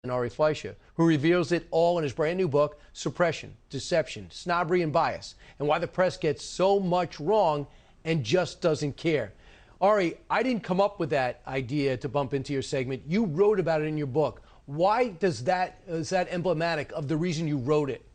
and Ari Fleischer, who reveals it all in his brand new book, Suppression, Deception, Snobbery, and Bias, and why the press gets so much wrong and just doesn't care. Ari, I didn't come up with that idea to bump into your segment. You wrote about it in your book. Why is that emblematic of the reason you wrote it?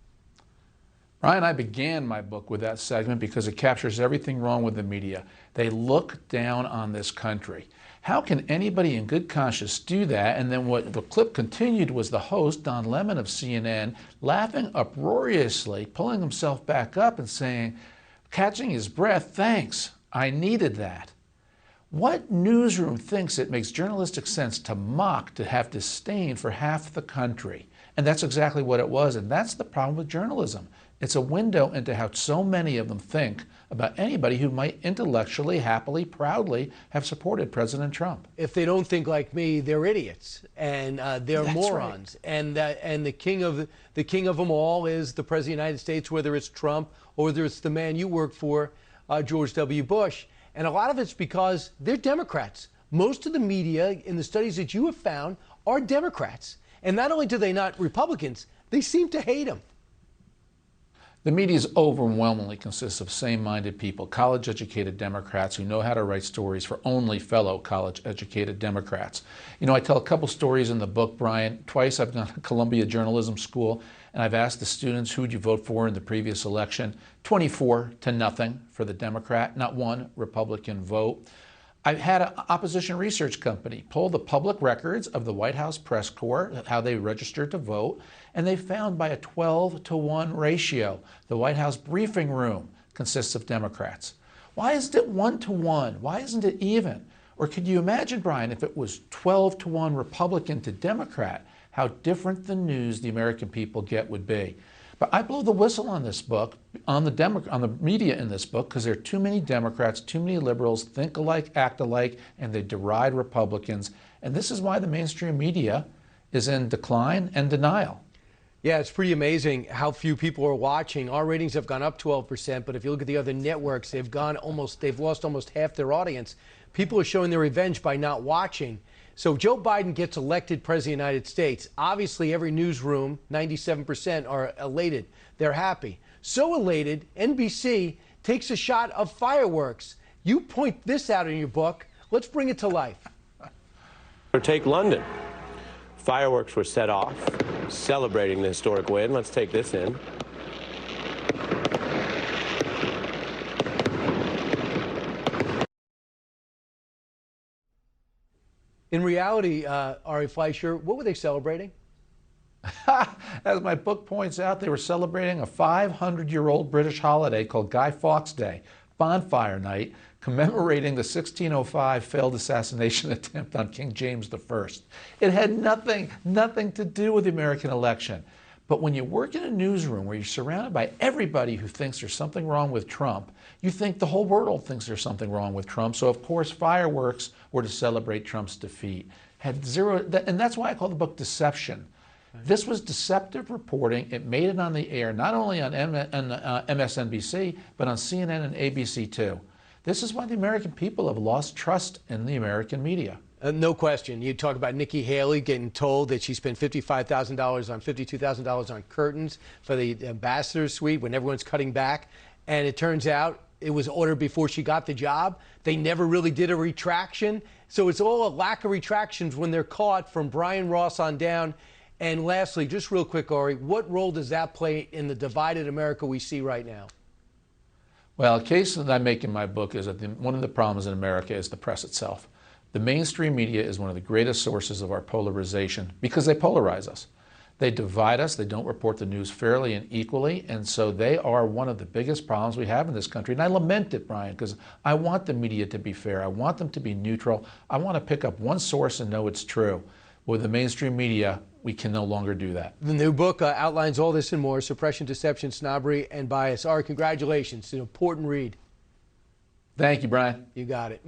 Brian, I began my book with that segment because it captures everything wrong with the media. They look down on this country. How can anybody in good conscience do that? And then what the clip continued was the host, Don Lemon of CNN, laughing uproariously, pulling himself back up and saying, catching his breath, "Thanks, I needed that." What newsroom thinks it makes journalistic sense to mock, to have disdain for half the country? And that's exactly what it was, and that's the problem with journalism. It's a window into how so many of them think about anybody who might intellectually, happily, proudly have supported President Trump. If they don't think like me, they're idiots and they're That's morons. Right. And the king of them all is the President of the United States, whether it's Trump or whether it's the man you work for, George W. Bush. And a lot of it's because they're Democrats. Most of the media, in the studies that you have found, are Democrats. And not only do they not Republicans, they seem to hate them. The media overwhelmingly consists of same-minded people, college-educated Democrats who know how to write stories for only fellow college-educated Democrats. You know, I tell a couple stories in the book, Brian. Twice I've gone to Columbia Journalism School, and I've asked the students, who'd you vote for in the previous election? 24-0 for the Democrat, not one Republican vote. I've had an opposition research company pull the public records of the White House press corps, how they registered to vote, and they found by a 12-to-1 ratio, the White House briefing room consists of Democrats. Why isn't it 1-to-1? Why isn't it even? Or could you imagine, Brian, if it was 12-to-1 Republican to Democrat, how different the news the American people get would be? But I blow the whistle on this book, on the media in this book, because there are too many Democrats, too many liberals, think alike, act alike, and they deride Republicans. And this is why the mainstream media is in decline and denial. Yeah, it's pretty amazing how few people are watching. Our ratings have gone up 12%, but if you look at the other networks, they've lost almost half their audience. People are showing their revenge by not watching. So Joe Biden gets elected President of the United States. Obviously, every newsroom, 97%, are elated. They're happy. So elated, NBC takes a shot of fireworks. You point this out in your book. Let's bring it to life. Or take London. Fireworks were set off, celebrating the historic win. Let's take this in. In reality, Ari Fleischer, what were they celebrating? As my book points out, they were celebrating a 500-year-old British holiday called Guy Fawkes Day, Bonfire Night, commemorating the 1605 failed assassination attempt on King James I. It had nothing to do with the American election. But when you work in a newsroom where you're surrounded by everybody who thinks there's something wrong with Trump, you think the whole world thinks there's something wrong with Trump. So, of course, fireworks were to celebrate Trump's defeat. And that's why I call the book Deception. This was deceptive reporting. It made it on the air, not only on MSNBC, but on CNN and ABC too. This is why the American people have lost trust in the American media. No question. You talk about Nikki Haley getting told that she spent $52,000 on curtains for the ambassador suite when everyone's cutting back. And it turns out it was ordered before she got the job. They never really did a retraction. So it's all a lack of retractions when they're caught, from Brian Ross on down. And lastly, just real quick, Ari, what role does that play in the divided America we see right now? Well, a case that I make in my book is that one of the problems in America is the press itself. The mainstream media is one of the greatest sources of our polarization because they polarize us. They divide us, they don't report the news fairly and equally, and so they are one of the biggest problems we have in this country. And I lament it, Brian, because I want the media to be fair. I want them to be neutral. I want to pick up one source and know it's true. With the mainstream media, we can no longer do that. The new book outlines all this and more: Suppression, Deception, Snobbery, and Bias. Ari, congratulations. It's an important read. Thank you, Brian. You got it.